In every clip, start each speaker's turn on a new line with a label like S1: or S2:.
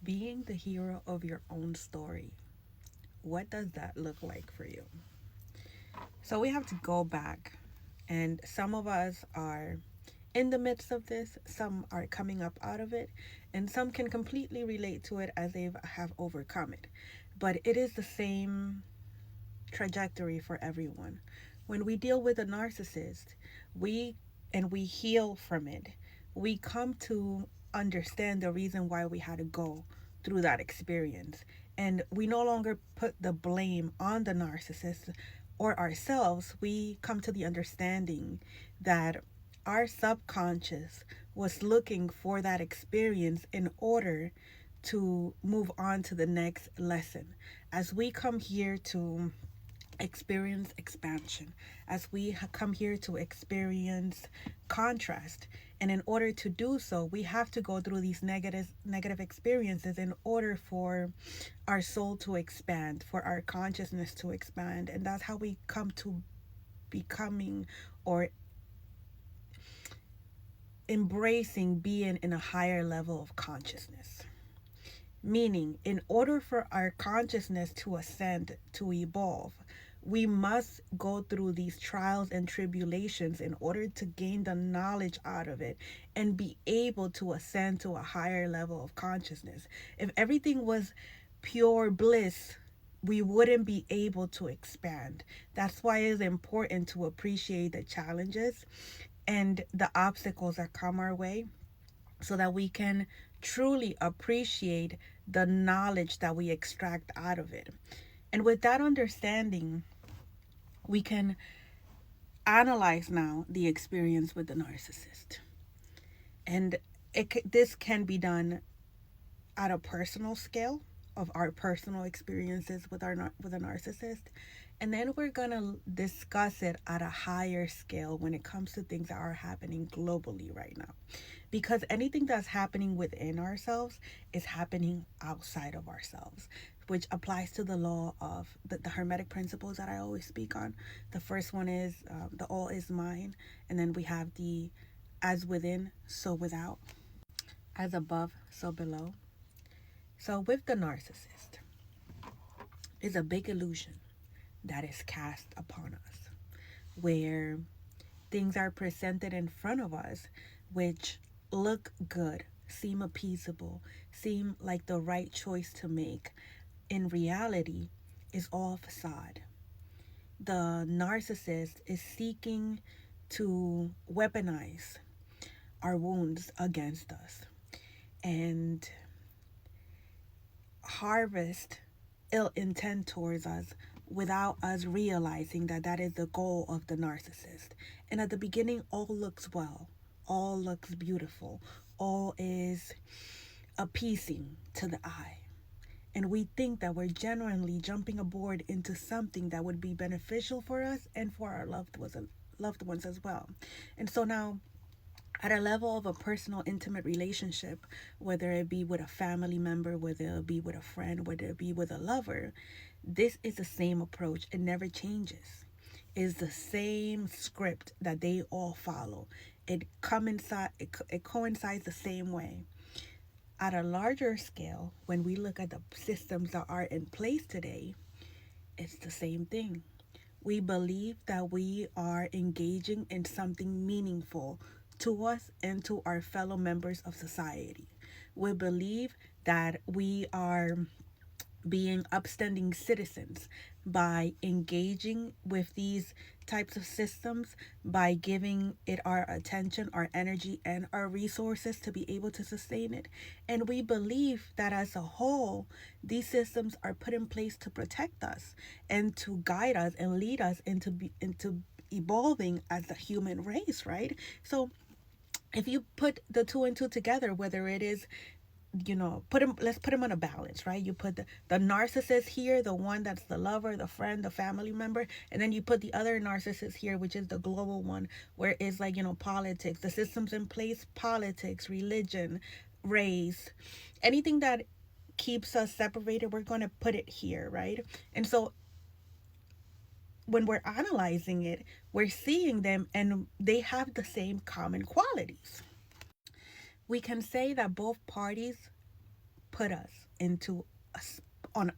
S1: Being the hero of your own story. What does that look like for you? So we have to go back, and some of us are in the midst of this, some are coming up out of it, and some can completely relate to it as they have overcome it. But it is the same trajectory for everyone. When we deal with a narcissist, we heal from it. We come to understand the reason why we had to go through that experience. And we no longer put the blame on the narcissist or ourselves. We come to the understanding that our subconscious was looking for that experience in order to move on to the next lesson. As we come here to experience expansion, as we come here to experience contrast, and in order to do so we have to go through these negative experiences in order for our soul to expand, for our consciousness to expand. And that's how we come to becoming or embracing being in a higher level of consciousness. Meaning, in order for our consciousness to ascend, to evolve, we must go through these trials and tribulations in order to gain the knowledge out of it and be able to ascend to a higher level of consciousness. If everything was pure bliss, we wouldn't be able to expand. That's why it's important to appreciate the challenges and the obstacles that come our way so that we can truly appreciate the knowledge that we extract out of it. And with that understanding, we can analyze now the experience with the narcissist. And this can be done at a personal scale of our personal experiences with a narcissist, and then we're going to discuss it at a higher scale when it comes to things that are happening globally right now, because anything that's happening within ourselves is happening outside of ourselves, which applies to the law of the hermetic principles that I always speak on. The first one is the all is mind, and then we have the as within so without, as above so below. So with the narcissist is a big illusion that is cast upon us, where things are presented in front of us which look good, seem appeasable, seem like the right choice to make. In reality, is all facade. The narcissist is seeking to weaponize our wounds against us and harvest ill intent towards us without us realizing that that is the goal of the narcissist. And at the beginning, all looks well, all looks beautiful, all is appeasing to the eye. And we think that we're genuinely jumping aboard into something that would be beneficial for us and for our loved ones as well. And so now, at a level of a personal, intimate relationship, whether it be with a family member, whether it be with a friend, whether it be with a lover, this is the same approach. It never changes. It's the same script that they all follow. It coincides the same way. At a larger scale, when we look at the systems that are in place today, it's the same thing. We believe that we are engaging in something meaningful to us and to our fellow members of society. We believe that we are being upstanding citizens by engaging with these types of systems, by giving it our attention, our energy, and our resources to be able to sustain it. And we believe that as a whole, these systems are put in place to protect us and to guide us and lead us into evolving as a human race, right? So if you put the two and two together, whether it is, let's put them on a balance, right? You put the narcissist here, the one that's the lover, the friend, the family member, and then you put the other narcissist here, which is the global one, where it's like, politics, the systems in place, politics, religion, race, anything that keeps us separated, we're going to put it here, right? And so when we're analyzing it, we're seeing them and they have the same common qualities. We can say that both parties put us into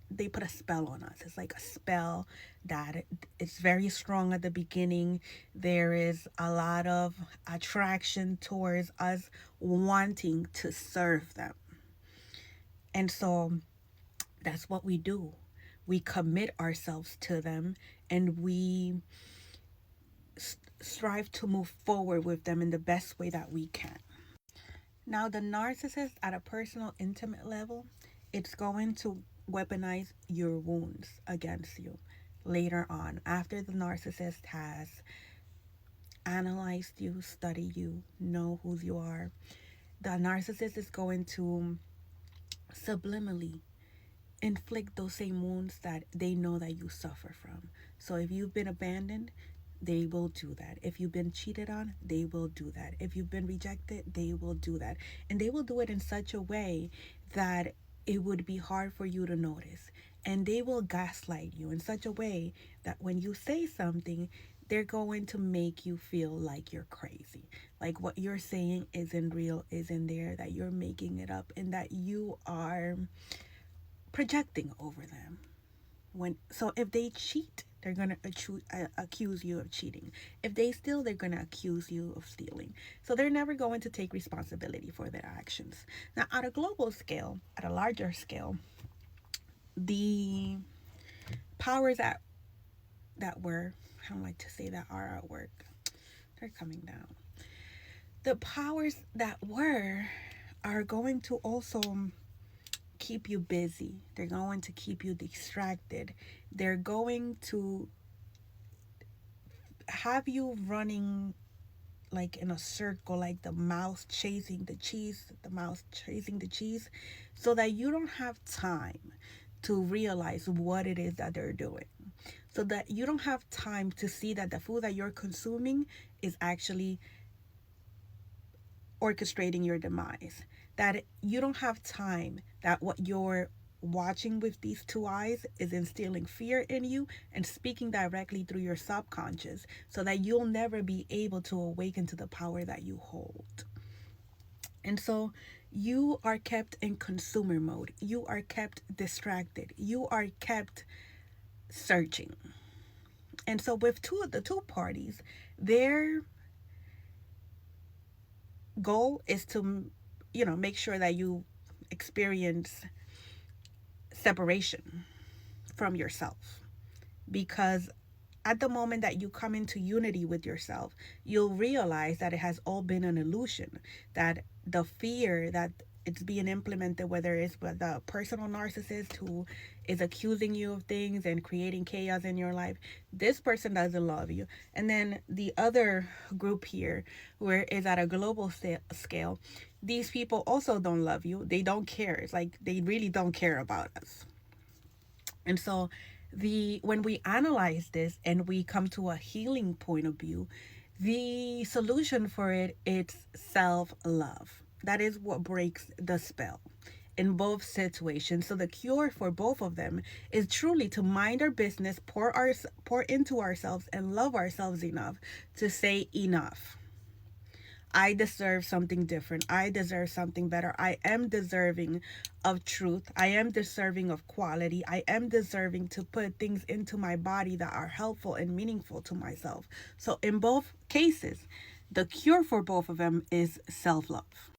S1: they put a spell on us. It's like a spell that it's very strong at the beginning. There is a lot of attraction towards us wanting to serve them. And so that's what we do. We commit ourselves to them, and we strive to move forward with them in the best way that we can. Now, the narcissist at a personal, intimate level, it's going to weaponize your wounds against you later on, after the narcissist has analyzed you, studied you, know who you are. The narcissist is going to subliminally inflict those same wounds that they know that you suffer from. So if you've been abandoned, they will do that. If you've been cheated on, they will do that. If you've been rejected, they will do that. And they will do it in such a way that it would be hard for you to notice. And they will gaslight you in such a way that when you say something, they're going to make you feel like you're crazy. Like what you're saying isn't real, isn't there, that you're making it up, and that you are projecting over them. So if they cheat, they're going to accuse you of cheating. If they steal, they're going to accuse you of stealing. So they're never going to take responsibility for their actions. Now, at a global scale, at a larger scale, the powers that were, I don't like to say that are at work, they're coming down. The powers that were are going to also keep you busy. They're going to keep you distracted. They're going to have you running like in a circle, like the mouse chasing the cheese, so that you don't have time to realize what it is that they're doing. So that you don't have time to see that the food that you're consuming is actually orchestrating your demise. That you don't have time, that what you're watching with these two eyes is instilling fear in you and speaking directly through your subconscious, so that you'll never be able to awaken to the power that you hold. And so you are kept in consumer mode. You are kept distracted. You are kept searching. And so with the two parties, their goal is to, make sure that you experience separation from yourself. Because at the moment that you come into unity with yourself, you'll realize that it has all been an illusion, that the fear that it's being implemented, whether it's with the personal narcissist who is accusing you of things and creating chaos in your life, this person doesn't love you. And then the other group here, where is at a global scale, these people also don't love you. They don't care. It's like they really don't care about us. And so when we analyze this and we come to a healing point of view, the solution for it is self-love. That is what breaks the spell in both situations. So the cure for both of them is truly to mind our business, pour into ourselves, and love ourselves enough to say enough. I deserve something different. I deserve something better. I am deserving of truth. I am deserving of quality. I am deserving to put things into my body that are helpful and meaningful to myself. So in both cases, the cure for both of them is self-love.